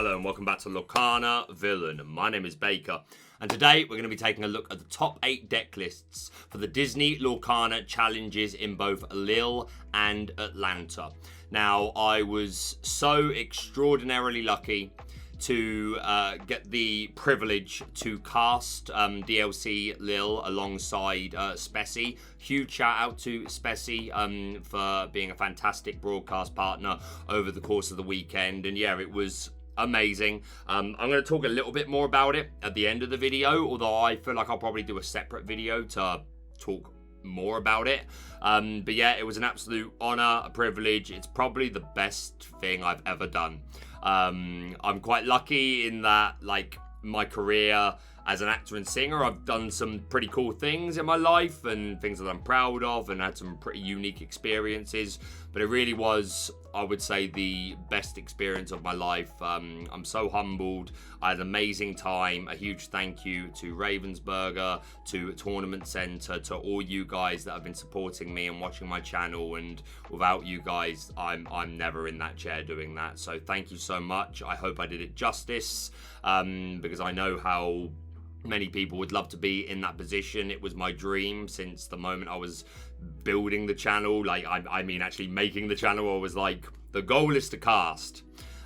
Hello and welcome back to Lorcana Villain. My name is Baker, and today we're going to be taking a look at the top 8 deck lists for the Disney Lorcana challenges in both Lille and Atlanta. Now, I was so extraordinarily lucky to get the privilege to cast DLC Lille alongside Spessy. Huge shout out to Spessy for being a fantastic broadcast partner over the course of the weekend. And yeah, it was amazing. I'm going to talk a little bit more about it at the end of the video, although I feel like I'll probably do a separate video to talk more about it. But yeah, it was an absolute honor, a privilege. It's probably the best thing I've ever done. I'm quite lucky in that, like, my career as an actor and singer, I've done some pretty cool things in my life and things that I'm proud of and had some pretty unique experiences. But it really was, I would say, the best experience of my life. I'm so humbled. I had an amazing time. A huge thank you to Ravensburger, to Tournament Center, to all you guys that have been supporting me and watching my channel. And without you guys, I'm never in that chair doing that. So thank you so much. I hope I did it justice, because I know how many people would love to be in that position. It was my dream since the moment I was building the channel. Like, I mean, actually making the channel, I was like, the goal is to cast.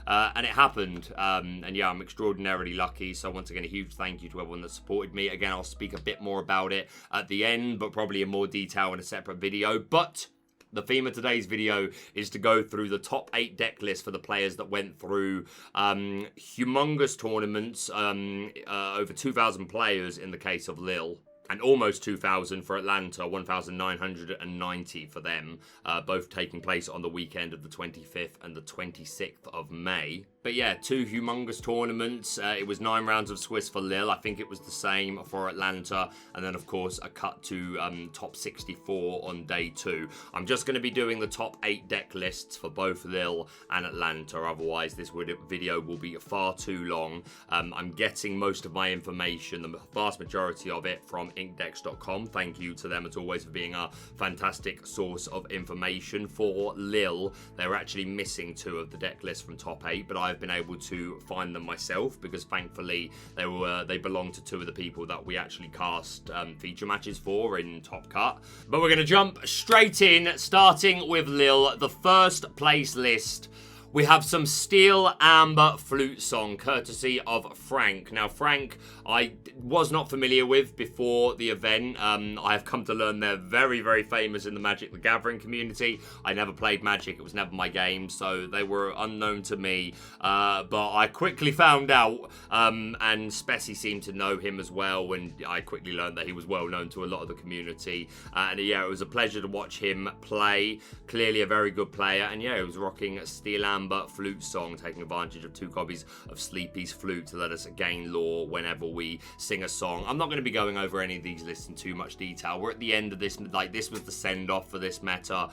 And it happened. And yeah, I'm extraordinarily lucky. So once again, a huge thank you to everyone that supported me. Again, I'll speak a bit more about it at the end, but probably in more detail in a separate video. But the theme of today's video is to go through the top 8 deck lists for the players that went through humongous tournaments, over 2,000 players in the case of Lille, and almost 2,000 for Atlanta, 1,990 for them, both taking place on the weekend of the 25th and the 26th of May. But yeah, 2 humongous tournaments. It was 9 rounds of Swiss for Lille. I think it was the same for Atlanta. And then, of course, a cut to top 64 on day 2. I'm just going to be doing the top 8 deck lists for both Lille and Atlanta. Otherwise, this video will be far too long. I'm getting most of my information, the vast majority of it, from inkdex.com. Thank you to them, as always, for being a fantastic source of information. For Lille, they were actually missing 2 of the deck lists from top 8, but I've been able to find them myself because thankfully they belong to 2 of the people that we actually cast feature matches for in Top Cut. But we're going to jump straight in, starting with Lille. The first place list, we have some Steel Amber Flutesong, courtesy of Frank. Now, Frank, I was not familiar with before the event. I have come to learn they're very, very famous in the Magic the Gathering community. I never played Magic. It was never my game, so they were unknown to me. But I quickly found out, and Spessy seemed to know him as well, and I quickly learned that he was well known to a lot of the community. And yeah, it was a pleasure to watch him play. Clearly a very good player, and yeah, he was rocking Steel Amber Flutesong, taking advantage of 2 copies of Sleepy's Flute to let us gain lore whenever we sing a song. I'm not going to be going over any of these lists in too much detail. We're at the end of this, like, this was the send-off for this meta,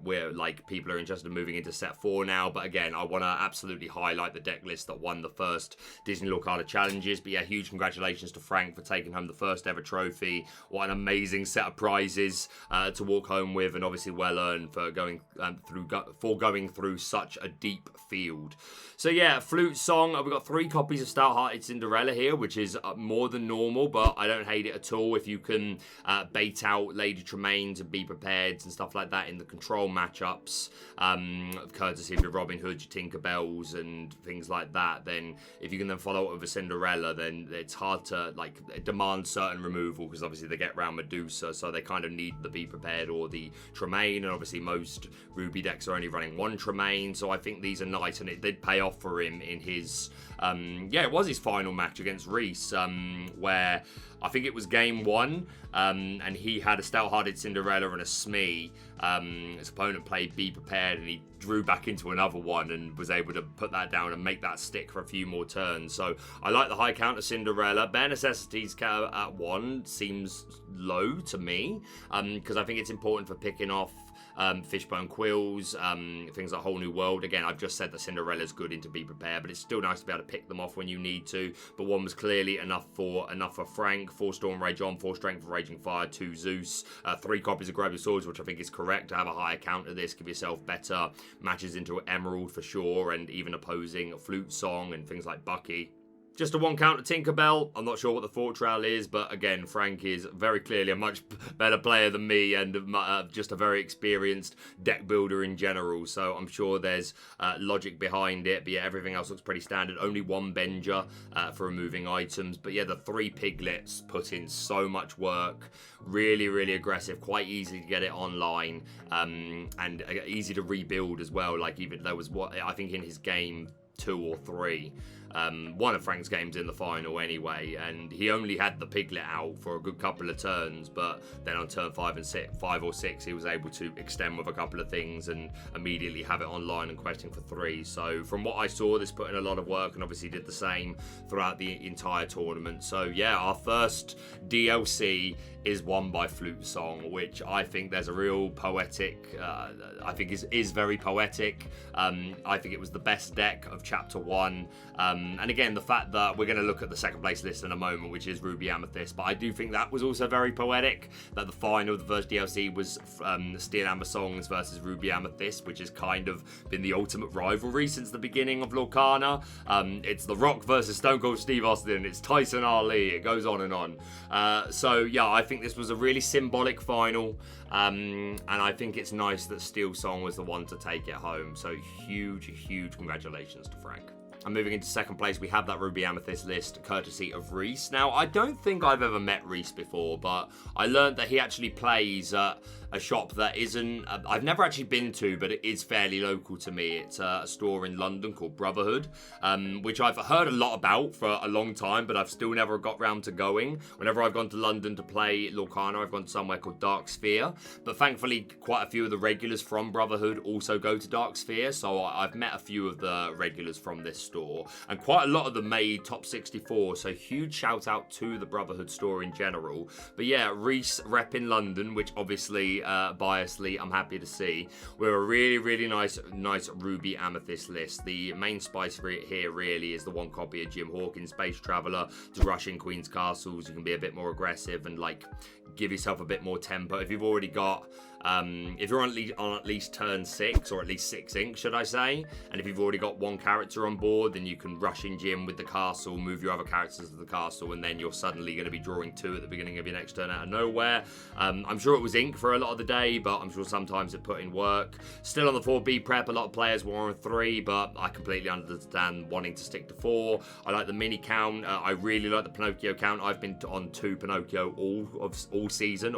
where, like, people are interested in moving into set 4 now. But again, I want to absolutely highlight the deck list that won the first Disney Lorcana challenges. But yeah, huge congratulations to Frank for taking home the first ever trophy. What an amazing set of prizes to walk home with, and obviously well earned for going through such a deep field. So yeah, Flutesong, we've got 3 copies of Stout-Hearted Cinderella here, which is more than normal, but I don't hate it at all. If you can bait out Lady Tremaine to be prepared and stuff like that in the control matchups, courtesy of your Robin Hood, your Tinkerbells and things like that, then if you can then follow it with a Cinderella, then it's hard to, like, demand certain removal, because obviously they get around Medusa, so they kind of need the Be Prepared or the Tremaine, and obviously most Ruby decks are only running 1 Tremaine, so I think these are nice, and it did pay off for him in his, yeah, it was his final match against Reese, where I think it was game 1, and he had a Stout-Hearted Cinderella and a Smee. His opponent played Be Prepared, and he drew back into another one and was able to put that down and make that stick for a few more turns. So I like the high counter Cinderella. Bare Necessities at 1 seems low to me, because I think it's important for picking off Fishbone Quills, things like Whole New World. Again, I've just said that Cinderella's good in To Be Prepared, but it's still nice to be able to pick them off when you need to. But one was clearly enough for Frank. 4 Storm Rage on, 4 Strength for Raging Fire, 2 Zeus, 3 copies of Grab Your Swords, which I think is correct to have a higher count of this. Give yourself better matches into Emerald for sure, and even opposing Flutesong and things like Bucky. Just a 1 counter Tinkerbell. I'm not sure what the Thought Trail is, but again, Frank is very clearly a much better player than me and just a very experienced deck builder in general. So I'm sure there's logic behind it. But yeah, everything else looks pretty standard. Only 1 Benger for removing items. But yeah, the 3 Piglets put in so much work. Really, really aggressive. Quite easy to get it online. And easy to rebuild as well. Like even there was I think in his game 2 or 3. One of Frank's games in the final anyway, and he only had the Piglet out for a good couple of turns, but then on turn 5 or 6 he was able to extend with a couple of things and immediately have it online and questing for 3. So from what I saw, this put in a lot of work and obviously did the same throughout the entire tournament. So yeah, our first DLC is won by Flutesong, which I think there's a real poetic, I think is very poetic. I think it was the best deck of Chapter 1. And again, the fact that we're going to look at the second place list in a moment, which is Ruby Amethyst, but I do think that was also very poetic, that the final of the first DLC was Steel Amber Songs versus Ruby Amethyst, which has kind of been the ultimate rivalry since the beginning of Lorcana. It's The Rock versus Stone Cold Steve Austin, it's Tyson Ali, it goes on and on. So yeah, I think this was a really symbolic final, and I think it's nice that Steel Song was the one to take it home. So huge congratulations to Frank. And moving into second place, we have that Ruby Amethyst list, courtesy of Reese. Now, I don't think I've ever met Reese before, but I learned that he actually plays at a shop that isn't, I've never actually been to, but it is fairly local to me. It's a store in London called Brotherhood, which I've heard a lot about for a long time, but I've still never got round to going. Whenever I've gone to London to play Lorcana, I've gone to somewhere called Dark Sphere, but thankfully quite a few of the regulars from Brotherhood also go to Dark Sphere, so I've met a few of the regulars from this store, and quite a lot of them made top 64, so huge shout out to the Brotherhood store in general. But yeah, Reese rep in London, which obviously biasly I'm happy to see. We're a really nice Ruby Amethyst list. The main spice here really is the 1 copy of Jim Hawkins Space Traveller to rush in Queen's Castles. You can be a bit more aggressive and like give yourself a bit more tempo. If you've already got if you're on at least turn 6, or at least 6 ink, should I say, and if you've already got 1 character on board, then you can rush in Jim with the castle, move your other characters to the castle, and then you're suddenly going to be drawing 2 at the beginning of your next turn out of nowhere. I'm sure it was ink for a lot of the day, but I'm sure sometimes it put in work. Still on the 4B prep, a lot of players were on 3, but I completely understand wanting to stick to 4. I like the mini count. I really like the Pinocchio count. I've been on 2 Pinocchio all of season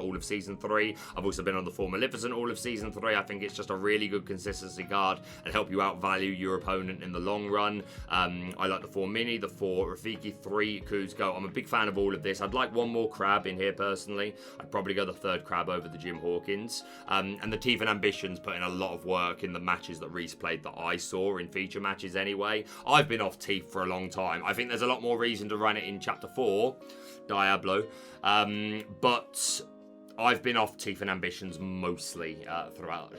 3. I've also been on the 4 Maleficent all of season 3. I think it's just a really good consistency card and help you outvalue your opponent in the long run. I like the 4 Mini, the 4 Rafiki, 3 Kuzco. I'm a big fan of all of this. I'd like 1 more crab in here personally. I'd probably go the 3rd crab over the Jim Hawkins. And the Teeth and Ambitions put in a lot of work in the matches that Reese played that I saw in feature matches anyway. I've been off Teeth for a long time. I think there's a lot more reason to run it in Chapter 4, Diablo. But I've been off Teeth and Ambitions mostly throughout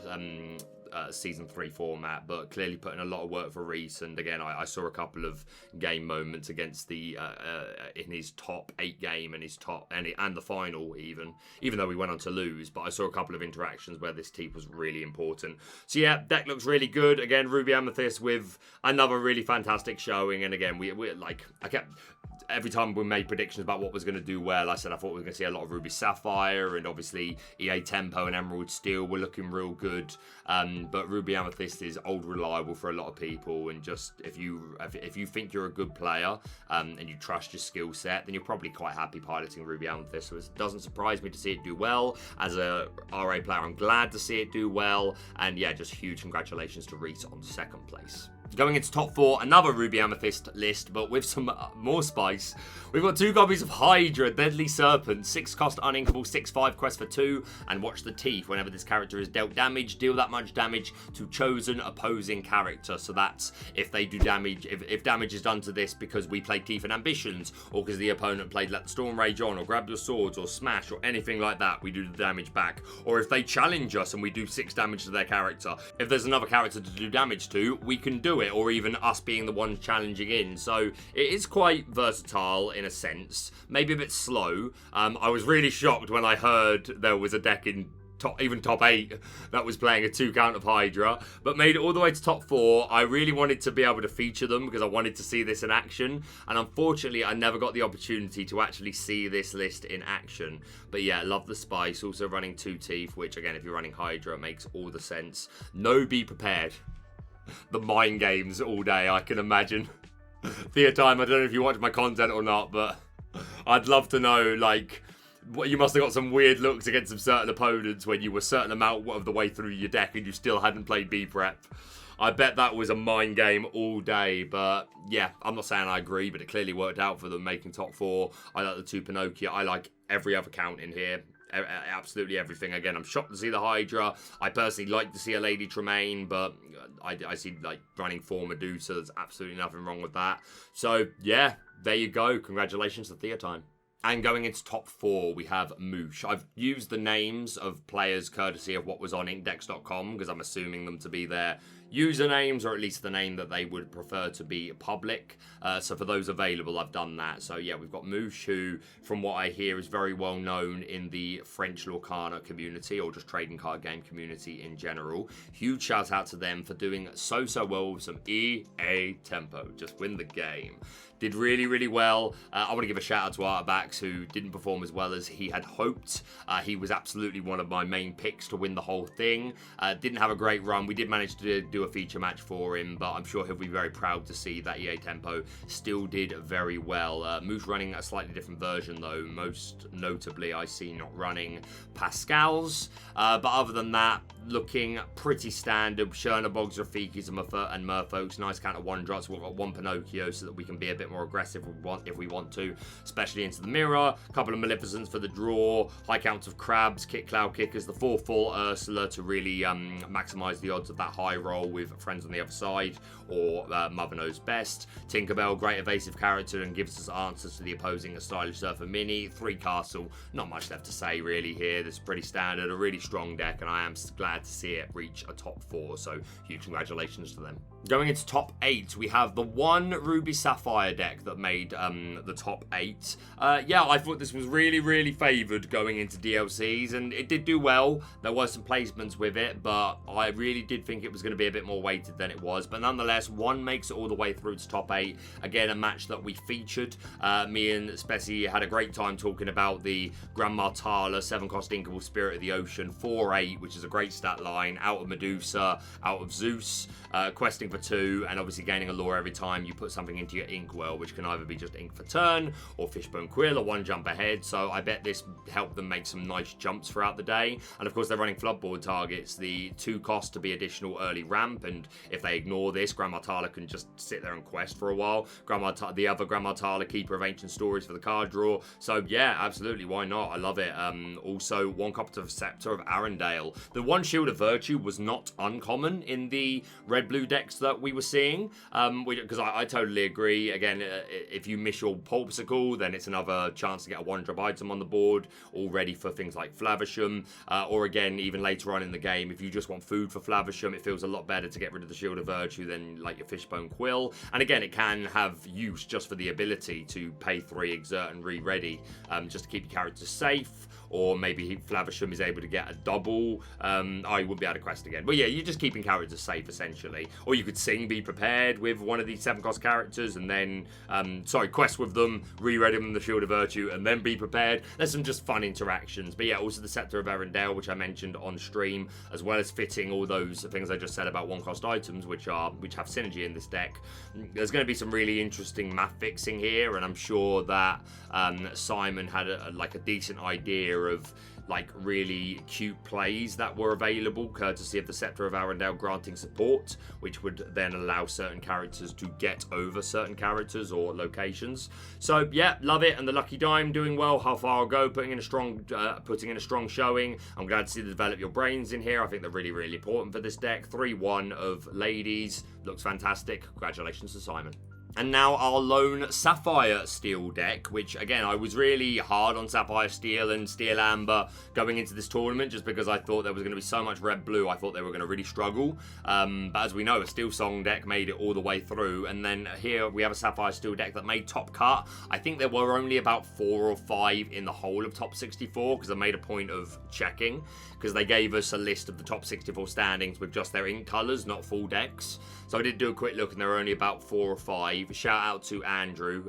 season 3 format, but clearly putting a lot of work for Reese. And again, I saw a couple of game moments against the in his top 8 game and his top and the final even though we went on to lose, but I saw a couple of interactions where this team was really important. So yeah, deck looks really good. Again, Ruby Amethyst with another really fantastic showing, and again we like I kept every time we made predictions about what was going to do well, I said I thought we were going to see a lot of Ruby Sapphire, and obviously EA Tempo and Emerald Steel were looking real good. But Ruby Amethyst is old reliable for a lot of people, and just if you think you're a good player and you trust your skill set, then you're probably quite happy piloting Ruby Amethyst. So it doesn't surprise me to see it do well. As a RA player, I'm glad to see it do well, and yeah, just huge congratulations to Reese on 2nd place. Going into top 4, another Ruby Amethyst list, but with some more spice. We've got 2 copies of Hydra, Deadly Serpent, 6 cost uninkable, 6/5 quest for 2, and watch the teeth. Whenever this character is dealt damage, deal that much damage to chosen opposing character. So that's if they do damage, if damage is done to this because we played Teeth and Ambitions, or because the opponent played Let the Storm Rage on, or Grab Your Swords, or Smash, or anything like that, we do the damage back. Or if they challenge us and we do 6 damage to their character, if there's another character to do damage to, we can do it, or even us being the ones challenging in. So it is quite versatile in a sense, maybe a bit slow. I was really shocked when I heard there was a deck in top 8 that was playing a 2 count of Hydra, but made it all the way to top 4. I really wanted to be able to feature them because I wanted to see this in action, and unfortunately I never got the opportunity to actually see this list in action. But yeah, love the spice. Also running 2 teeth, which again, if you're running Hydra, makes all the sense. No, be prepared. The mind games all day, I can imagine. Thea time, I don't know if you watch my content or not, but I'd love to know, like, you must have got some weird looks against some certain opponents when you were a certain amount of the way through your deck and you still hadn't played B-Prep. I bet that was a mind game all day, but yeah, I'm not saying I agree, but it clearly worked out for them making top 4. I like the 2 Pinocchio. I like every other count in here. Absolutely everything. Again, I'm shocked to see the Hydra. I personally like to see a Lady Tremaine, but I see like running 4 Medusa. There's absolutely nothing wrong with that. So yeah, there you go. Congratulations to Thea time. And going into top 4, we have Moosh. I've used the names of players courtesy of what was on inkdex.com because I'm assuming them to be their usernames, or at least the name that they would prefer to be public. So for those available, I've done that. So yeah, we've got Moosh, who, from what I hear, is very well known in the French Lorcana community, or just trading card game community in general. Huge shout out to them for doing so well with some EA tempo. Just win the game. Did really, really well. I want to give a shout out to Artbacks, who didn't perform as well as he had hoped. He was absolutely one of my main picks to win the whole thing. Didn't have a great run. We did manage to do a feature match for him, but I'm sure he'll be very proud to see that EA tempo still did very well. Moose running a slightly different version though. Most notably, I see not running Pascal's. But other than that, looking pretty standard. Chernobyls, Rafikis, and Merfolks. Nice count of 1-drops. We've got 1 Pinocchio so that we can be a bit more aggressive if we want to, especially into the mirror. A couple of Maleficents for the draw. High counts of Crabs, Kick Cloud Kickers. The 4 full Ursula to really maximize the odds of that high roll with friends on the other side, or Mother Knows Best. Tinkerbell, great evasive character and gives us answers to the opposing Stylish Surfer Mini. 3 Castle, not much left to say really here. This is pretty standard, a really strong deck, and I am glad to see it reach a top 4, so huge congratulations to them. Going into top 8, we have the 1 Ruby Sapphire deck that made the top 8. Yeah, I thought this was really, really favoured going into DLCs, and it did do well. There were some placements with it, but I really did think it was going to be a bit more weighted than it was. But nonetheless, 1 makes it all the way through to top 8. Again, a match that we featured. Me and Spessy had a great time talking about the Grandma Tala, 7-cost Inkable Spirit of the Ocean, 4/8, which is a great stat line, out of Medusa, out of Zeus, questing for 2, and obviously gaining a lore every time you put something into your Inkwell, which can either be just ink for turn, or Fishbone Quill, or 1 jump ahead. So I bet this helped them make some nice jumps throughout the day. And of course, they're running Floodboard targets, the 2 cost to be additional early ramp, and if they ignore this, Grandma Tala can just sit there and quest for a while. The other Grandma Tala, Keeper of Ancient Stories for the card draw. So yeah, absolutely, why not? I love it. Also, 1 copy of Scepter of Arendelle. The 1 Shield of Virtue was not uncommon in the red-blue decks that we were seeing, because I totally agree. Again, if you miss your Pulpsicle, then it's another chance to get a 1-drop item on the board, all ready for things like Flavisham, or again, even later on in the game, if you just want food for Flavisham, it feels a lot better to get rid of the Shield of Virtue than like your Fishbone Quill. And again, it can have use just for the ability to pay 3, exert, and re-ready, just to keep your characters safe. Or maybe Flavisham is able to get a double. I wouldn't be able to quest again. But yeah, you're just keeping characters safe, essentially. Or you could sing Be Prepared with one of these 7-cost characters, and then, quest with them, re-ready them the Shield of Virtue, and then Be Prepared. There's some just fun interactions. But yeah, also the Scepter of Arendelle, which I mentioned on stream, as well as fitting all those things I just said about 1-cost items, which have synergy in this deck. There's going to be some really interesting math fixing here, and I'm sure that Simon had a decent idea of like really cute plays that were available, courtesy of the Scepter of Arendelle granting support, which would then allow certain characters to get over certain characters or locations. So yeah, love it. And the Lucky Dime doing well. How far I'll go, putting in a strong showing. I'm glad to see the Develop Your Brains in here. I think they're really, really important for this deck. 3-1 of ladies. Looks fantastic. Congratulations to Simon. And now our lone Sapphire Steel deck, which, again, I was really hard on Sapphire Steel and Steel Amber going into this tournament just because I thought there was going to be so much red-blue. I thought they were going to really struggle. But as we know, a Steel Song deck made it all the way through. And then here we have a Sapphire Steel deck that made top cut. I think there were only about 4 or 5 in the whole of top 64 because I made a point of checking because they gave us a list of the top 64 standings with just their ink colours, not full decks. So I did do a quick look and there were only about 4 or 5. Shout out to Andrew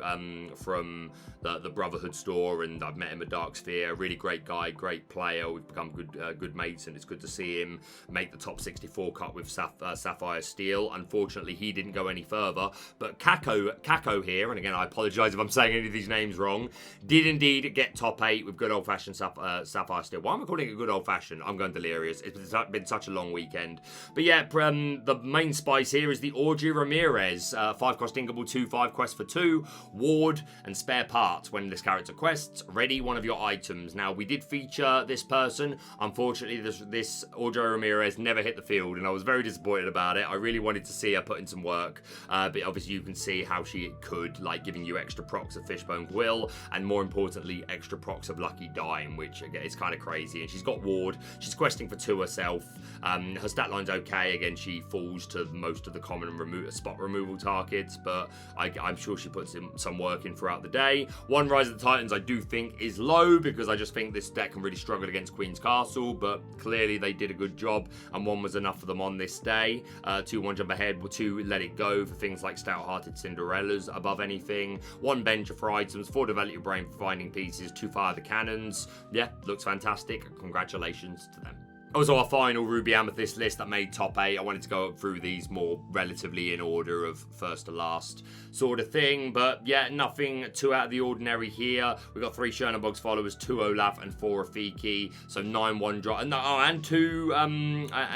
from the Brotherhood store, and I've met him at Dark Sphere. Really great guy, great player. We've become good mates, and it's good to see him make the top 64 cut with Sapphire Steel. Unfortunately, he didn't go any further, but Kako here, and again, I apologise if I'm saying any of these names wrong, did indeed get top 8 with good old-fashioned Sapphire Steel. Why am I calling it good old-fashioned? I'm going delirious. It's been such a long weekend. But yeah, the main spice here is the Audrey Ramirez, 5-cost Inkable, 2/5 quest for 2, ward, and spare parts. When this character quests, ready one of your items. Now, we did feature this person. Unfortunately, this Audrey Ramirez never hit the field, and I was very disappointed about it. I really wanted to see her put in some work, but obviously you can see how she could, like giving you extra procs of Fishbone Quill, and more importantly, extra procs of Lucky Dime, which again is kind of crazy. And she's got ward. She's questing for 2 herself. Her stat line's okay. Again, she falls to most of the common spot removal targets, but I'm sure she puts in some work in throughout the day. 1 Rise of the Titans I do think is low because I just think this deck can really struggle against Queen's Castle, but clearly they did a good job and 1 was enough for them on this day. 2 One Jump Ahead, 2 Let It Go for things like Stout-Hearted Cinderellas above anything. 1 Bencher for items, 4 Develop Your Brain for finding pieces, 2 Fire the Cannons. Yeah, looks fantastic. Congratulations to them. Also, our final Ruby Amethyst list that made top 8. I wanted to go through these more relatively in order of first to last sort of thing. But yeah, nothing too out of the ordinary here. We've got 3 Chernobog's followers, 2 Olaf, and 4 Rafiki. So 9 1-drop. And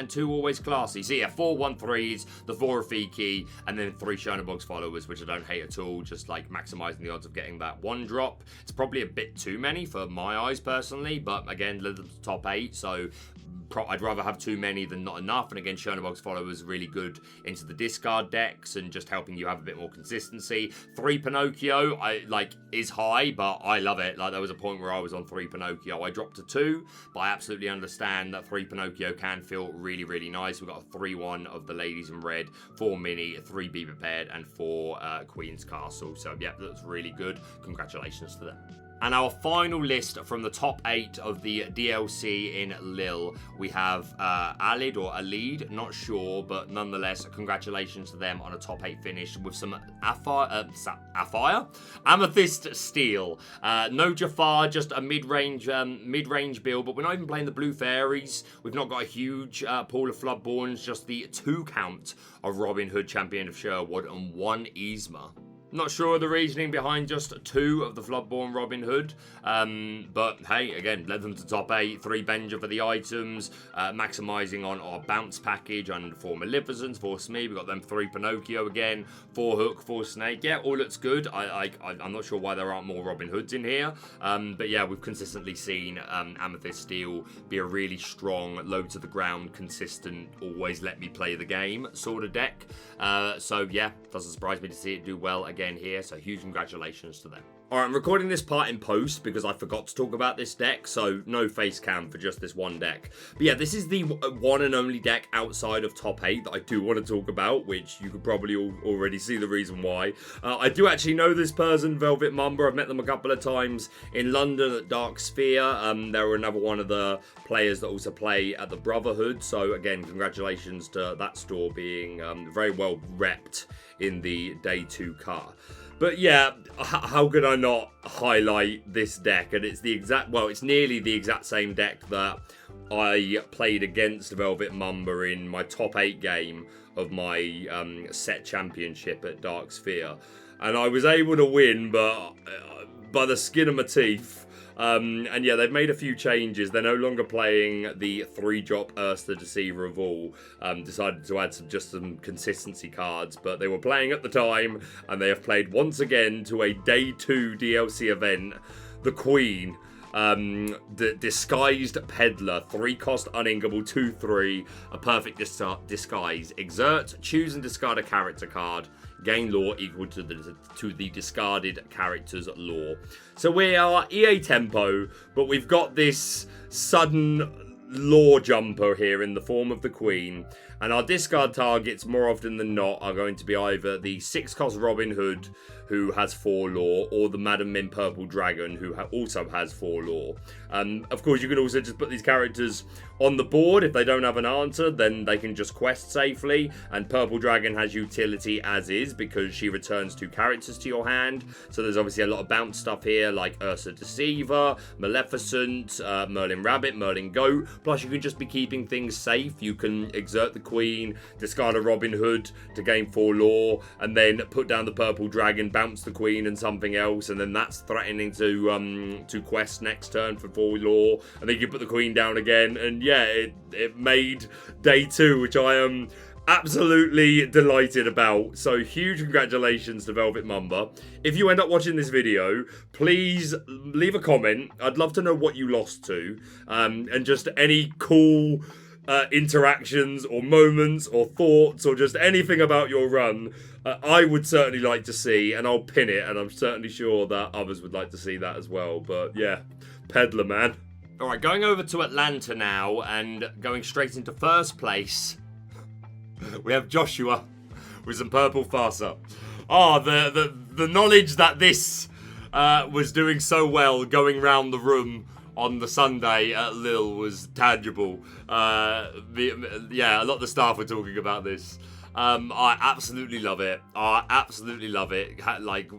2 always classy. So yeah, 4 1-3s, the 4 Rafiki, and then 3 Chernobog's followers, which I don't hate at all. Just like maximizing the odds of getting that 1-drop. It's probably a bit too many for my eyes personally. But again, the top 8. So I'd rather have too many than not enough. And again, Chernobog's followers really good into the discard decks and just helping you have a bit more consistency. 3 Pinocchio, is high, but I love it. Like, there was a point where I was on 3 Pinocchio. I dropped to 2, but I absolutely understand that 3 Pinocchio can feel really, really nice. We've got a 3-1 of the ladies in red, 4 Mini, 3 Be Prepared, and 4 Queen's Castle. So, yeah, that's really good. Congratulations to them. And our final list from the top 8 of the DLC in Lille, we have Alid or Alid, not sure, but nonetheless, congratulations to them on a top 8 finish with some Amethyst Steel. No Jafar, just a mid-range build, but we're not even playing the Blue Fairies. We've not got a huge pool of Floodborns, just the 2 count of Robin Hood, Champion of Sherwood, and 1 Yzma. Not sure of the reasoning behind just 2 of the Floodborn Robin Hood, but hey, again, led them to top 8. 3 Benja for the items, maximising on our bounce package, and 4 Maleficents, 4 Smee. We got them 3 Pinocchio again, 4 Hook, 4 Snake. Yeah, all looks good. I'm not sure why there aren't more Robin Hoods in here, but yeah, we've consistently seen Amethyst Steel be a really strong, low to the ground, consistent, always let me play the game sort of deck. So yeah, doesn't surprise me to see it do well again here, so huge congratulations to them. Alright, I'm recording this part in post because I forgot to talk about this deck, so no face cam for just this one deck. But yeah, this is the one and only deck outside of top 8 that I do want to talk about, which you could probably already see the reason why. I do actually know this person, Velvet Mamba. I've met them a couple of times in London at Dark Sphere. They were another one of the players that also play at the Brotherhood, so again, congratulations to that store being very well repped in the day 2 car. But yeah, how could I not highlight this deck? And it's it's nearly the exact same deck that I played against Velvet Mamba in my top 8 game of my set championship at Dark Sphere. And I was able to win, but by the skin of my teeth. And yeah, they've made a few changes. They're no longer playing the 3-drop Ursa Deceiver of All. Decided to add just some consistency cards, but they were playing at the time, and they have played once again to a Day 2 DLC event, the Queen. The Disguised Peddler, 3-cost uninkable, 2/3, a perfect disguise. Exert, choose and discard a character card. Gain lore equal to the discarded character's lore. So we are EA tempo, but we've got this sudden lore jumper here in the form of the Queen. And our discard targets, more often than not, are going to be either the 6-cost Robin Hood, who has 4 lore, or the Madam Min Purple Dragon, who also has 4 lore. Of course, you can also just put these characters on the board. If they don't have an answer, then they can just quest safely. And Purple Dragon has utility as is, because she returns 2 characters to your hand. So there's obviously a lot of bounce stuff here, like Ursa Deceiver, Maleficent, Merlin Rabbit, Merlin Goat. Plus, you can just be keeping things safe. You can exert the Queen, discard a Robin Hood to gain 4 lore, and then put down the Purple Dragon, bounce the Queen and something else, and then that's threatening to quest next turn for 4 lore, and then you put the Queen down again, and yeah, it made Day 2, which I am absolutely delighted about. So huge congratulations to Velvet Mumba. If you end up watching this video, please leave a comment. I'd love to know what you lost to, and just any cool interactions or moments or thoughts or just anything about your run. I would certainly like to see, and I'll pin it, and I'm certainly sure that others would like to see that as well. But yeah, Peddler, man. Alright, going over to Atlanta now and going straight into first place, we have Joshua with some Purplefasa. The knowledge that this was doing so well going round the room on the Sunday at Lille was tangible. Yeah, a lot of the staff were talking about this. I absolutely love it. I absolutely love it. Like,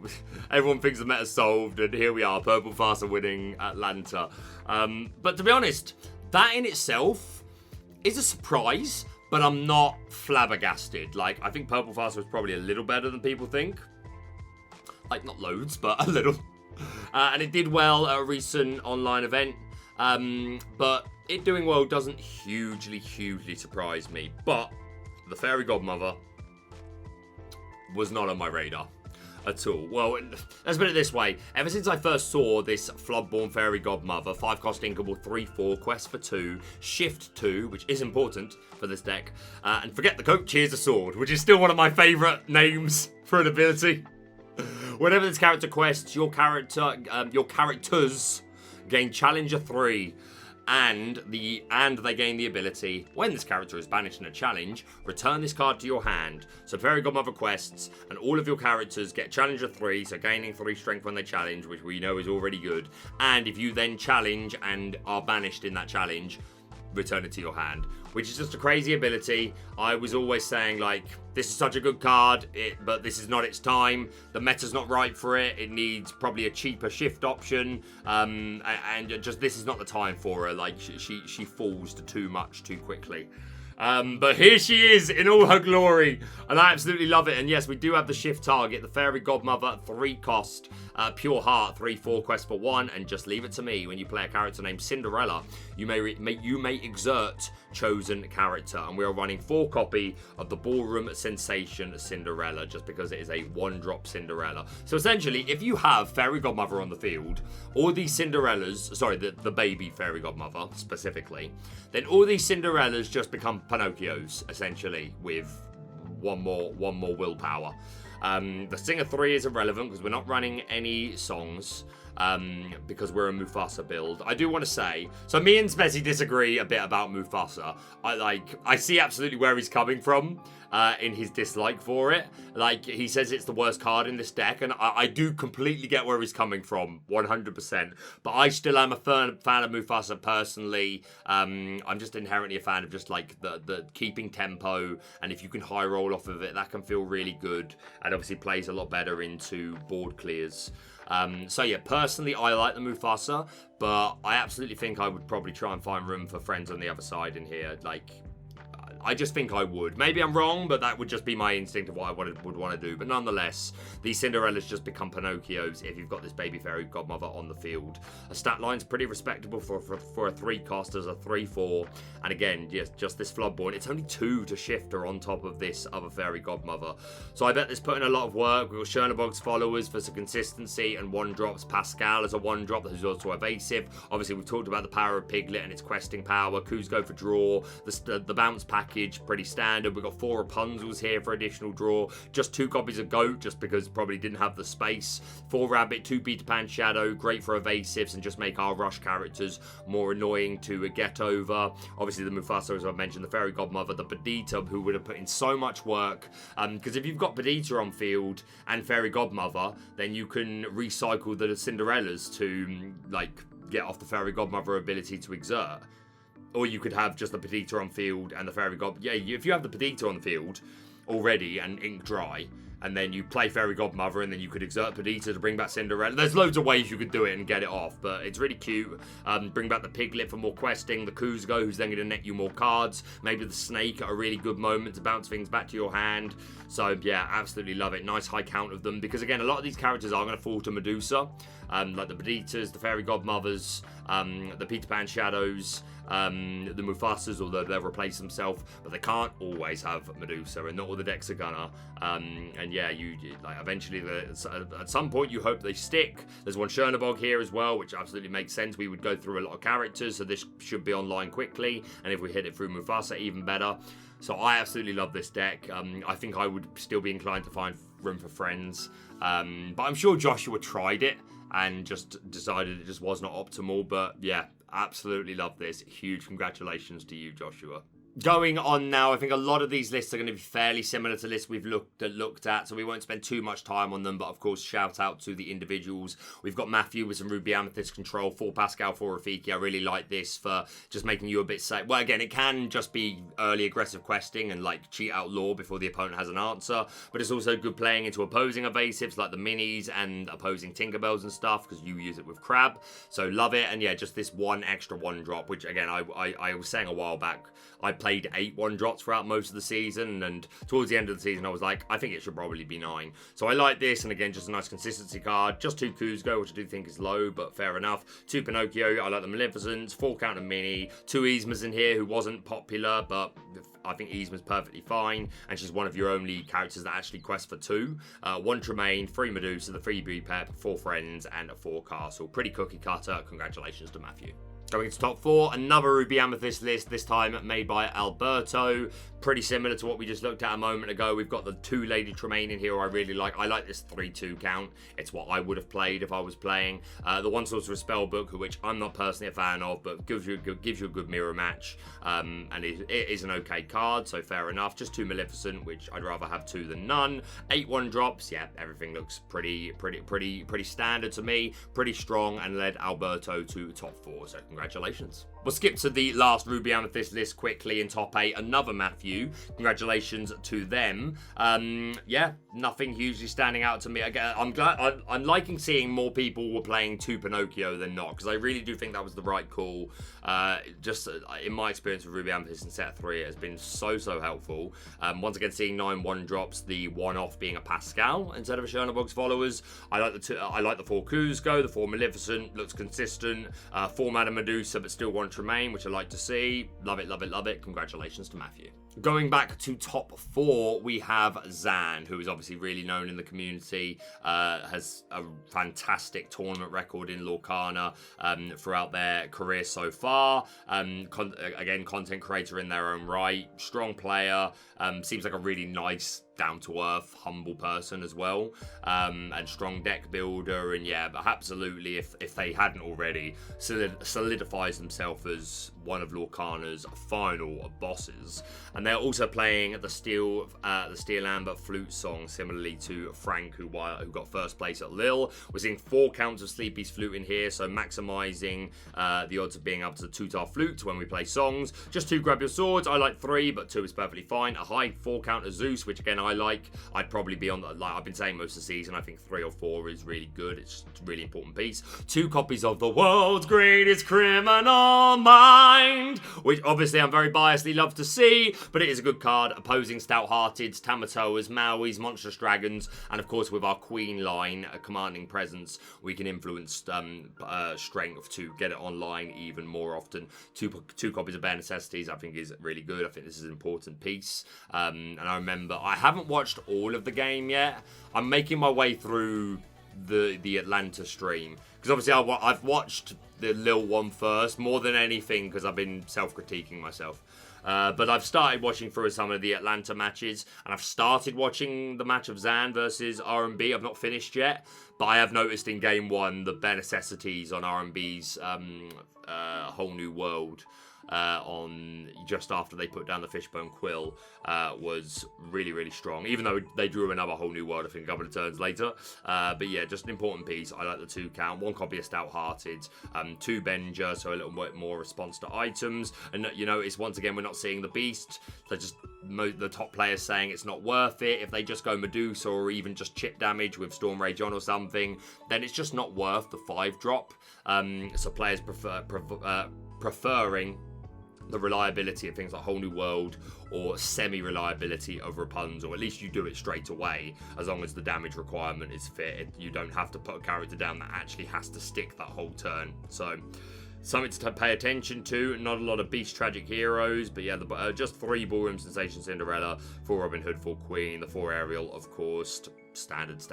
everyone thinks the meta's solved, and here we are, Purplefasa winning Atlanta. But to be honest, that in itself is a surprise, but I'm not flabbergasted. Like, I think Purplefasa was probably a little better than people think. Like, not loads, but a little. And it did well at a recent online event. But it doing well doesn't hugely surprise me. But the Fairy Godmother was not on my radar at all. Well, let's put it this way. Ever since I first saw this Floodborn Fairy Godmother, 5-cost inkable, 3/4, quest for 2, shift 2, which is important for this deck, and forget the coat, cheers a sword, which is still one of my favourite names for an ability. Whenever this character quests, your characters gain Challenger 3, and they gain the ability, when this character is banished in a challenge, return this card to your hand. So Fairy Godmother quests, and all of your characters get Challenger 3, so gaining 3 strength when they challenge, which we know is already good. And if you then challenge and are banished in that challenge, return it to your hand, which is just a crazy ability. I was always saying, like, this is such a good card, but this is not its time. The meta's not right for it. It needs probably a cheaper shift option, and just this is not the time for her. Like, she falls to too much too quickly. But here she is in all her glory, and I absolutely love it. And yes, we do have the shift target, the Fairy Godmother, 3-cost, Pure Heart, 3/4, quest for 1, and just leave it to me. When you play a character named Cinderella, you may exert chosen character, and we are running 4 copy of the Ballroom Sensation Cinderella, just because it is a 1-drop Cinderella. So essentially, if you have Fairy Godmother on the field, all these Cinderellas, sorry, the baby Fairy Godmother specifically, then all these Cinderellas just become Pinocchios, essentially, with one more willpower. The Singer 3 is irrelevant because we're not running any songs, because we're a Mufasa build. I do want to say, so me and Spezzy disagree a bit about Mufasa. I see absolutely where he's coming from in his dislike for it. Like, he says it's the worst card in this deck, and I do completely get where he's coming from, 100%. But I still am a fan of Mufasa personally. I'm just inherently a fan of just like the keeping tempo, and if you can high roll off of it, that can feel really good, and obviously plays a lot better into board clears. So yeah, personally, I like the Mufasa, but I absolutely think I would probably try and find room for friends on the other side in here. Like, I just think I would. Maybe I'm wrong, but that would just be my instinct of what I would want to do. But nonetheless, these Cinderellas just become Pinocchios if you've got this baby fairy godmother on the field. A stat line's pretty respectable for a 3-cost as a 3-4. And again, just this Floodborn. It's only 2 to shift her on top of this other fairy godmother. So I bet this put in a lot of work. We've got Chernobog's followers for some consistency and 1-drops. Pascal as a 1-drop who's also evasive. Obviously, we've talked about the power of Piglet and its questing power. Kuzco for draw. The bounce package, pretty standard. We've got 4 Rapunzels here for additional draw. Just 2 copies of Goat, just because probably didn't have the space. 4 Rabbit, 2 Peter Pan Shadow. Great for evasives and just make our rush characters more annoying to get over. Obviously, the Mufasa, as I mentioned, the fairy godmother, the Perdita, who would have put in so much work. Because if you've got Perdita on field and fairy godmother, then you can recycle the Cinderellas to, like, get off the fairy godmother ability to exert. Or you could have just the Perdita on field and the fairy god. Yeah, if you have the Perdita on the field already and ink dry, and then you play fairy godmother, and then you could exert Perdita to bring back Cinderella. There's loads of ways you could do it and get it off, but it's really cute. Bring back the Piglet for more questing, the Kuzco, who's then going to net you more cards, maybe the Snake at a really good moment to bounce things back to your hand. So yeah, absolutely love it. Nice high count of them, because again, a lot of these characters are going to fall to Medusa, like the Perditas, the fairy godmothers, the Peter Pan Shadows, the Mufasas, although they'll replace themselves, but they can't always have Medusa, and not all the decks are gonna. And yeah, you like eventually at some point you hope they stick. There's one Chernobog here as well, which absolutely makes sense. We would go through a lot of characters, so this should be online quickly, and if we hit it through Mufasa, even better. So I absolutely love this deck. I think I would still be inclined to find room for friends, but I'm sure Joshua tried it and just decided it just was not optimal. But yeah, absolutely love this. Huge congratulations to you, Joshua. Going on now, I think a lot of these lists are going to be fairly similar to lists we've looked at, so we won't spend too much time on them, but of course, shout out to the individuals. We've got Matthew with some Ruby Amethyst control, 4 Pascal, 4 Rafiki. I really like this for just making you a bit safe. Well, again, it can just be early aggressive questing and like cheat out lore before the opponent has an answer, but it's also good playing into opposing evasives like the minis and opposing Tinkerbells and stuff, because you use it with Crab. So love it, and yeah, just this one extra 1-drop, which again, I was saying a while back, I played 8 1-drops throughout most of the season, and towards the end of the season I was like, I think it should probably be 9. So I like this, and again, just a nice consistency card. Just 2 Kuzco, which I do think is low, but fair enough. 2 Pinocchio, I like the Maleficents, 4 Count of Mini, 2 Yzma's in here, who wasn't popular, but I think Yzma's perfectly fine, and she's one of your only characters that actually quest for 2. 1 Tremaine, 3 Medusa, the 3 Bee-Pep, 4 Friends, and a 4 Castle. Pretty cookie cutter. Congratulations to Matthew. Going to top 4, another Ruby Amethyst list, this time made by Alberto. Pretty similar to what we just looked at a moment ago. We've got the 2 Lady Tremaine in here I really like. I like this 3-2 count. It's what I would have played if I was playing. The 1 Sorcerer Spellbook, which I'm not personally a fan of, but gives you a good mirror match. And it is an okay card, so fair enough. Just 2 Maleficent, which I'd rather have 2 than none. 8 1-drops, yeah, everything looks pretty standard to me. Pretty strong, and led Alberto to top 4, so congratulations. We'll skip to the last Ruby Amethyst list quickly in top 8. Another Matthew. Congratulations to them. Yeah, nothing hugely standing out to me. Again, I'm liking seeing more people were playing 2 Pinocchio than not, because I really do think that was the right call. Just in my experience with Ruby Amethyst in set 3, it has been so helpful. Once again, seeing 9 1-drops, the 1-off being a Pascal instead of a Chernobog's followers. I like the 4 Kuzco, the 4 Maleficent, looks consistent. 4 Madame Medusa, but still 1 Tremaine, which I like to see. Love it, love it, love it. Congratulations to Matthew. Going back to top 4, we have Zan, who is obviously really known in the community, has a fantastic tournament record in Lorcana throughout their career so far. Again, content creator in their own right, strong player, seems like a really nice, down-to-earth, humble person as well, and strong deck builder, and yeah, but absolutely, if they hadn't already, solidifies themselves as one of Lorcana's final bosses. And they're also playing the Steel Amber Flutesong, similarly to Frank, who got first place at Lille. We're seeing 4 counts of Sleepy's Flute in here, so maximising the odds of being able to toot our flute when we play songs. Just 2 Grab Your Swords, I like 3, but 2 is perfectly fine. A high 4 count of Zeus, which again I like. I'd probably be on the, like I've been saying most of the season, I think 3 or 4 is really good. It's a really important piece. 2 copies of the world's greatest criminal mind, which obviously I'm very biasedly love to see, but it is a good card. Opposing Stout-Hearteds, Tamatoas, Mauis, Monstrous Dragons, and of course with our Queen line, a commanding presence, we can influence strength to get it online even more often. Two copies of Bare Necessities I think is really good. I think this is an important piece. And I remember, I haven't watched all of the game yet. I'm making my way through the Atlanta stream, because obviously I've watched the Lille one first, more than anything, because I've been self-critiquing myself. But I've started watching through some of the Atlanta matches, and I've started watching the match of Zan versus R&B. I've not finished yet, but I have noticed in game 1 the Bare Necessities on R&B's Whole New World on just after they put down the Fishbone Quill was really, really strong, even though they drew another Whole New World I think a couple of turns later. But yeah, just an important piece. I like the 2 count, 1 copy of Stout-Hearted, 2 Benger, so a little bit more response to items. And you notice once again we're not seeing the Beast. They're just the top players saying it's not worth it. If they just go Medusa or even just chip damage with Storm Rage on or something, then it's just not worth the 5-drop. So players preferring the reliability of things like Whole New World or semi-reliability over Rapunzel. At least you do it straight away, as long as the damage requirement is fit. You don't have to put a character down that actually has to stick that whole turn. So something to pay attention to. Not a lot of Beast Tragic Heroes, but yeah, just 3 Ballroom Sensation Cinderella, 4 Robin Hood, 4 Queen, the 4 Ariel, of course. Standard,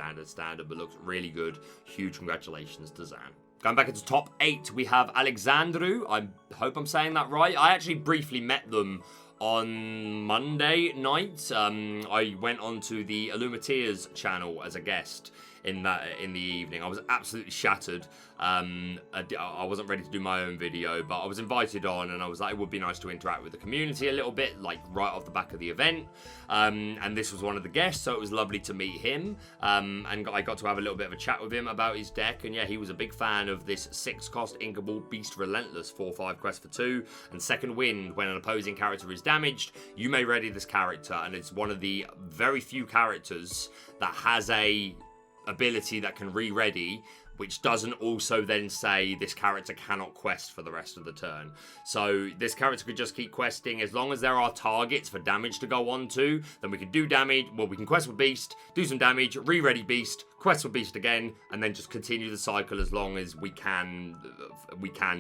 but looks really good. Huge congratulations to Zan. Going back into top 8, we have Alexandru. I hope I'm saying that right. I actually briefly met them on Monday night. I went onto the Illumateers channel as a guest in the evening. I was absolutely shattered. I wasn't ready to do my own video, but I was invited on, and I was like, it would be nice to interact with the community a little bit, like right off the back of the event. And this was one of the guests, so it was lovely to meet him. And I got to have a little bit of a chat with him about his deck, and yeah, he was a big fan of this 6-cost Inkable Beast Relentless 4/5 quest for 2 and Second Wind. When an opposing character is damaged, you may ready this character, and it's one of the very few characters that has a ability that can re-ready, which doesn't also then say this character cannot quest for the rest of the turn. So this character could just keep questing. As long as there are targets for damage to go on to, then we can do damage. Well, we can quest with Beast, do some damage, re-ready Beast, quest with Beast again, and then just continue the cycle as long as we can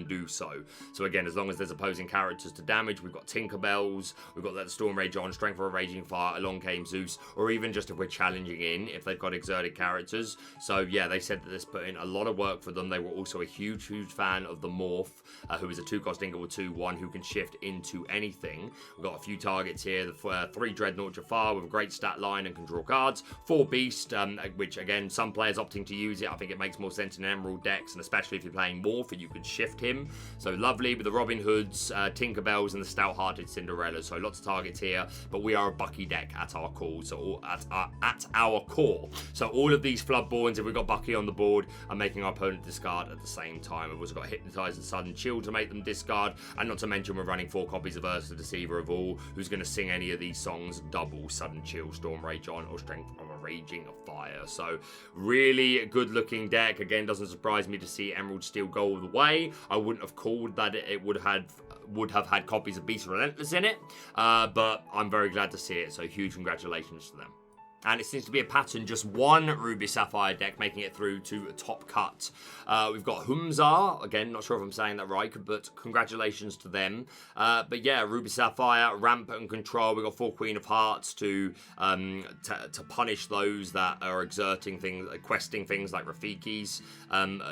do so. So again, as long as there's opposing characters to damage, we've got Tinkerbells, we've got that Storm Rage on, Strength for a Raging Fire, Along Came Zeus, or even just if we're challenging in, if they've got exerted characters. So yeah, they said that this put in a lot of work for them. They were also a huge fan of the Morph, who is a 2-cost Inkable 2/1 who can shift into anything. We've got a few targets here. The 3 Dreadnought Jafar with a great stat line and can draw cards. 4 Beast, which again, some players opting to use it. I think it makes more sense in Emerald decks, and especially if you're playing Morph and you can shift him. So lovely with the Robin Hoods, Tinkerbells, and the Stout-Hearted Cinderella. So lots of targets here, but we are a Bucky deck at our core. So at our core. So all of these Floodborns, if we've got Bucky on the board, are making our opponent discard at the same time. We've also got Hypnotize and Sudden Chill to make them discard, and not to mention we're running 4 copies of Ursa Deceiver of All, who's going to sing any of these songs double: Sudden Chill, Storm Rage on, or Strength of a Raging Fire. So really good looking deck. Again, doesn't surprise me to see Emerald Steel go all the way. I wouldn't have called that it would have had copies of Beast Relentless in it, but I'm very glad to see it. So huge congratulations to them. And it seems to be a pattern, just 1 Ruby Sapphire deck making it through to a top cut. We've got Humzar, again, not sure if I'm saying that right, but congratulations to them. But yeah, Ruby Sapphire, Ramp and Control. We've got 4 Queen of Hearts to punish those that are exerting things, questing things like Rafiki's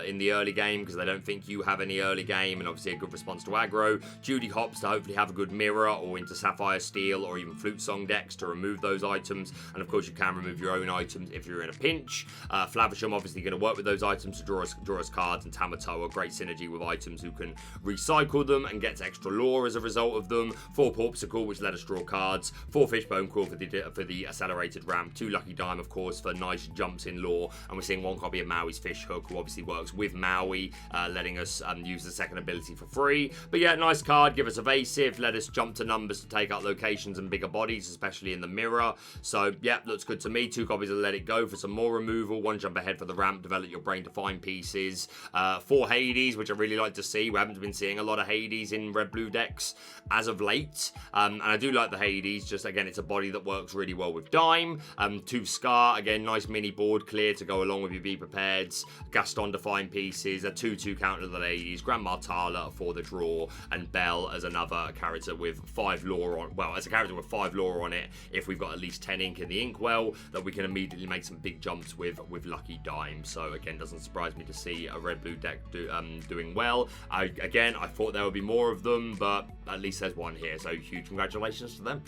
in the early game, because they don't think you have any early game, and obviously a good response to aggro. Judy Hops to hopefully have a good mirror, or into Sapphire Steel, or even Flutesong decks to remove those items. And of course, you can remove your own items if you're in a pinch. Flavisham obviously going to work with those items to draw us cards, and Tamatoa, great synergy with items who can recycle them and gets extra lore as a result of them. 4 Porpsicle, which let us draw cards. 4 Fishbone Quill for the accelerated ramp. 2 Lucky Dime, of course, for nice jumps in lore. And we're seeing 1 copy of Maui's Fish Hook, who obviously works with Maui, letting us use the second ability for free. But yeah, nice card. Give us evasive. Let us jump to numbers to take out locations and bigger bodies, especially in the mirror. So yeah, looks good to me. 2 copies of Let It Go for some more removal. 1 jump ahead for the ramp. Develop your brain to find pieces. 4 Hades, which I really like to see. We haven't been seeing a lot of Hades in red-blue decks as of late. And I do like the Hades. Just again, it's a body that works really well with Dime. 2 Scar, again, nice mini board clear to go along with your Be Prepared. Gaston to find pieces. A 2/2 counter to the ladies. Grandma Tala for the draw. And Belle as another character with 5 lore on. Well, as a character with 5 lore on it, if we've got at least 10 ink in the inkwell, that we can immediately make some big jumps with Lucky Dime. So again, doesn't surprise me to see a red-blue deck doing well. I thought there would be more of them, but at least there's one here. So huge congratulations to them.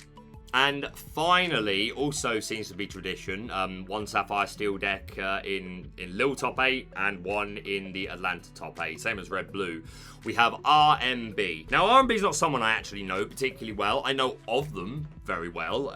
And finally, also seems to be tradition, 1 Sapphire Steel deck in Lille top 8 and 1 in the Atlanta top 8, same as red-blue. We have RMB. Now, RMB is not someone I actually know particularly well. I know of them very well.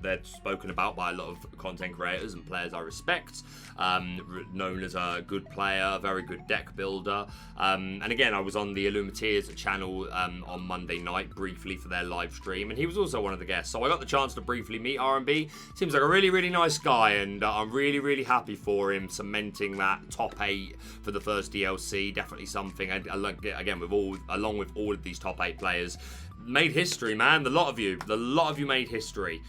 They're spoken about by a lot of content creators and players I respect. Known as a good player, a very good deck builder. And again, I was on the Illuminateers channel on Monday night briefly for their live stream, and he was also one of the guests. So I got the chance to briefly meet RMB. Seems like a really, really nice guy, and I'm really, really happy for him cementing that top 8 for the first DLC. Definitely something, again, along with all of these top 8 players, made history, man. The lot of you made history.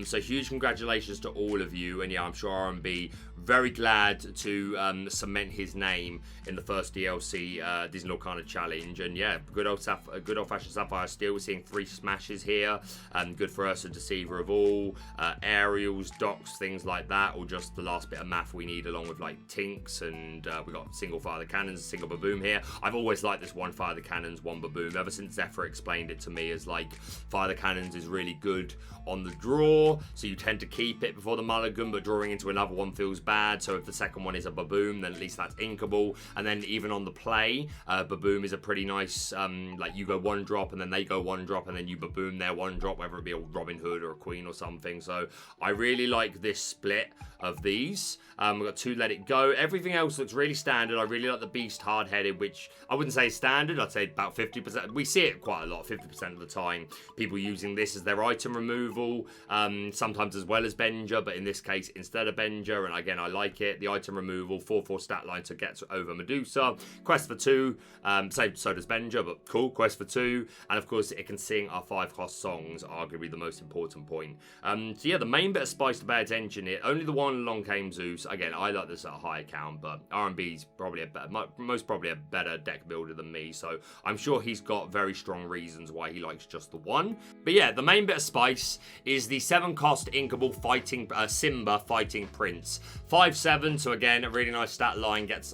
So huge congratulations to all of you. And yeah, I'm sure RMB very glad to cement his name in the first DLC Disney Lorcana Challenge. And yeah, good old-fashioned Sapphire Steel. We're seeing 3 smashes here. Good for us, a Deceiver of All, aerials, docks, things like that, or just the last bit of math we need, along with like Tinks. And we got single Fire the Cannons, single Baboom here. I've always liked this 1 Fire the Cannons, 1 Baboom. Ever since Zephyr explained it to me as like Fire the Cannons is really good on the draw, so you tend to keep it before the mulligan, but drawing into another one feels bad. So if the second one is a Baboom, then at least that's inkable. And then even on the play, Baboom is a pretty nice, like you go 1 drop and then they go 1 drop and then you Baboom their 1 drop, whether it be a Robin Hood or a Queen or something. So I really like this split of these. We've got 2 Let It Go. Everything else looks really standard. I really like the Beast Hard-Headed, which I wouldn't say standard. I'd say about 50%. We see it quite a lot, 50% of the time. People using this as their item removal, sometimes as well as Benja, but in this case, instead of Benja, and again, I like it. The item removal, 4/4 stat line to get over Medusa. Quest for 2, so does Benja, but cool. Quest for 2, and of course, it can sing our 5-cost songs, arguably the most important point. So yeah, the main bit of spice to pay attention here, only the one along came Zeus. Again, I like this at a high count, but RMB's probably most probably a better deck builder than me, so I'm sure he's got very strong reasons why he likes just the 1. But yeah, the main bit of spice is the 7-cost inkable fighting Simba Fighting Prince. 5/7, so again, a really nice stat line, gets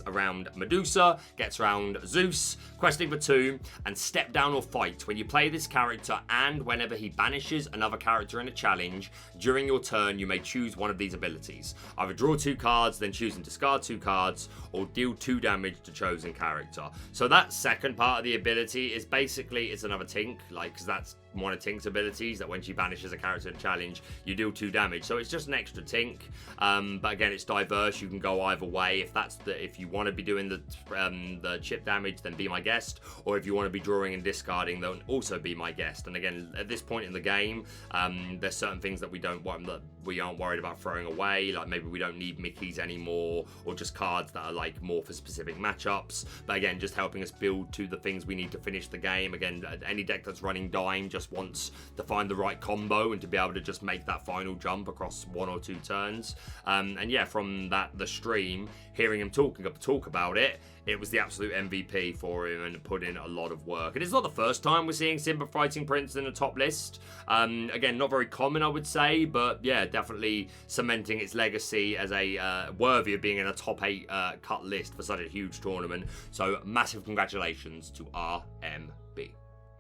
around Medusa, gets around Zeus, questing for 2, and step down or fight. When you play this character and whenever he banishes another character in a challenge, during your turn, you may choose one of these abilities. Either draw 2 cards, then choose and discard 2 cards, or deal 2 damage to chosen character. So that second part of the ability is basically, it's another Tink, like, because that's one of Tink's abilities, that when she banishes a character in challenge, you deal 2 damage. So it's just an extra Tink. But again, it's diverse. You can go either way. If you want to be doing the chip damage, then be my guest. Or if you want to be drawing and discarding, then also be my guest. And again, at this point in the game, there's certain things that we aren't worried about throwing away. Like maybe we don't need Mickeys anymore, or just cards that are like more for specific matchups. But again, just helping us build to the things we need to finish the game. Again, any deck that's running Dime just wants to find the right combo and to be able to just make that final jump across 1 or 2 turns. And yeah, from the stream, hearing him talk about it, it was the absolute MVP for him and put in a lot of work. And it's not the first time we're seeing Simba Fighting Prince in the top list. Again, not very common, I would say, but yeah, definitely cementing its legacy as a worthy of being in a top 8 cut list for such a huge tournament. So massive congratulations to RMB.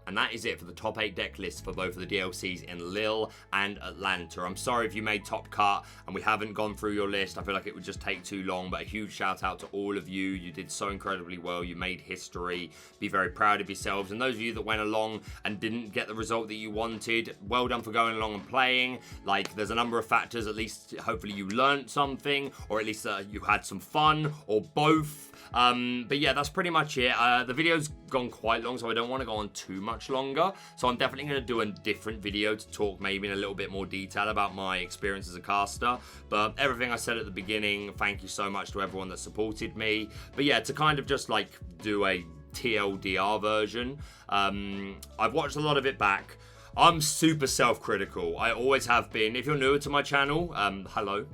And that is it for the top 8 deck lists for both of the DLCs in Lille and Atlanta. I'm sorry if you made top cut and we haven't gone through your list. I feel like it would just take too long, but a huge shout out to all of you. You did so incredibly well. You made history. Be very proud of yourselves. And those of you that went along and didn't get the result that you wanted, well done for going along and playing. Like, there's a number of factors. At least hopefully you learned something, or at least you had some fun, or both. But yeah, that's pretty much it. The video's gone quite long, so I don't want to go on too much longer. So I'm definitely going to do a different video to talk maybe in a little bit more detail about my experience as a caster. But everything I said at the beginning, thank you so much to everyone that supported me. But yeah, to kind of just like do a TLDR version, I've watched a lot of it back. I'm super self-critical. I always have been. If you're newer to my channel, hello.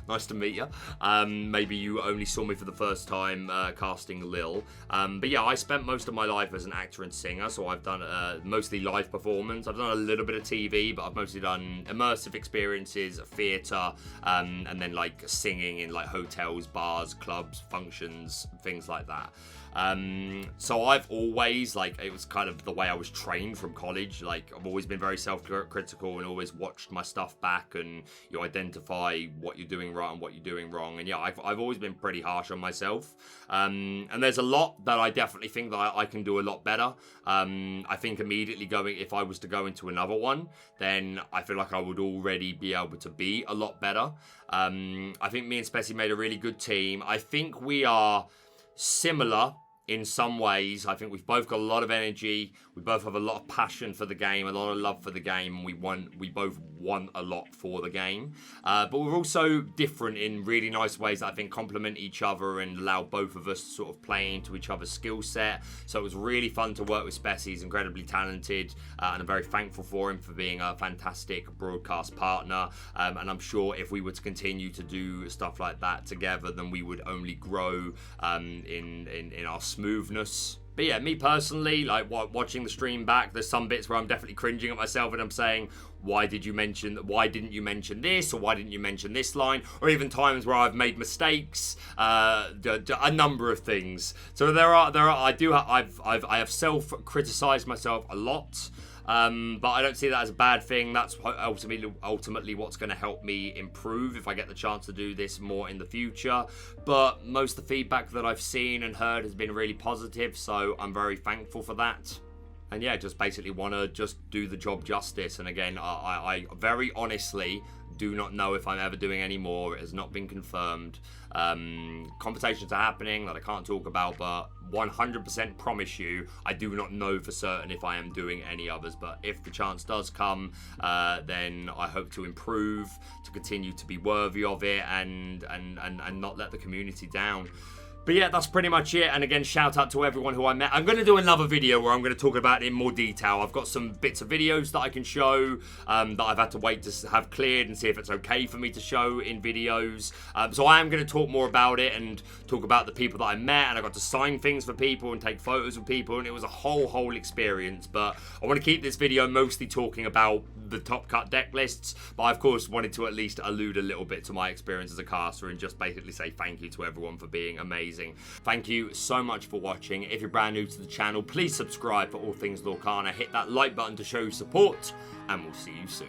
Nice to meet you. Maybe you only saw me for the first time casting Lille. But yeah, I spent most of my life as an actor and singer, so I've done mostly live performance. I've done a little bit of TV, but I've mostly done immersive experiences, theatre, and then like singing in like hotels, bars, clubs, functions, things like that. So I've always, like, it was kind of the way I was trained from college. Like, I've always been very self-critical and always watched my stuff back, and you identify what you're doing right and what you're doing wrong. And yeah, I've always been pretty harsh on myself. And there's a lot that I definitely think that I can do a lot better. I think immediately if I was to go into another one, then I feel like I would already be able to be a lot better. I think me and Spessy made a really good team. I think we are similar in some ways. I think we've both got a lot of energy. We both have a lot of passion for the game, a lot of love for the game, and we both want a lot for the game. But we're also different in really nice ways that I think complement each other and allow both of us to sort of play into each other's skill set. So it was really fun to work with Spessy. He's incredibly talented, and I'm very thankful for him for being a fantastic broadcast partner. And I'm sure if we were to continue to do stuff like that together, then we would only grow in our smoothness. But yeah, me personally, like watching the stream back, there's some bits where I'm definitely cringing at myself and I'm saying, why didn't you mention this, or why didn't you mention this line, or even times where I've made mistakes, a number of things. So I have self-criticized myself a lot. But I don't see that as a bad thing. That's ultimately what's going to help me improve if I get the chance to do this more in the future. But most of the feedback that I've seen and heard has been really positive, so I'm very thankful for that. And yeah, just basically want to just do the job justice. And again, I very honestly do not know if I'm ever doing any more. It has not been confirmed. Conversations are happening that I can't talk about, but 100% promise you, I do not know for certain if I am doing any others. But if the chance does come, then I hope to improve, to continue to be worthy of it, and not let the community down. But yeah, that's pretty much it. And again, shout out to everyone who I met. I'm going to do another video where I'm going to talk about it in more detail. I've got some bits of videos that I can show that I've had to wait to have cleared and see if it's okay for me to show in videos. So I am going to talk more about it and talk about the people that I met. And I got to sign things for people and take photos with people. And it was a whole experience. But I want to keep this video mostly talking about the top cut deck lists. But I, of course, wanted to at least allude a little bit to my experience as a caster and just basically say thank you to everyone for being amazing. Thank you so much for watching. If you're brand new to the channel, please subscribe for all things Lorcana. Hit that like button to show your support, and we'll see you soon.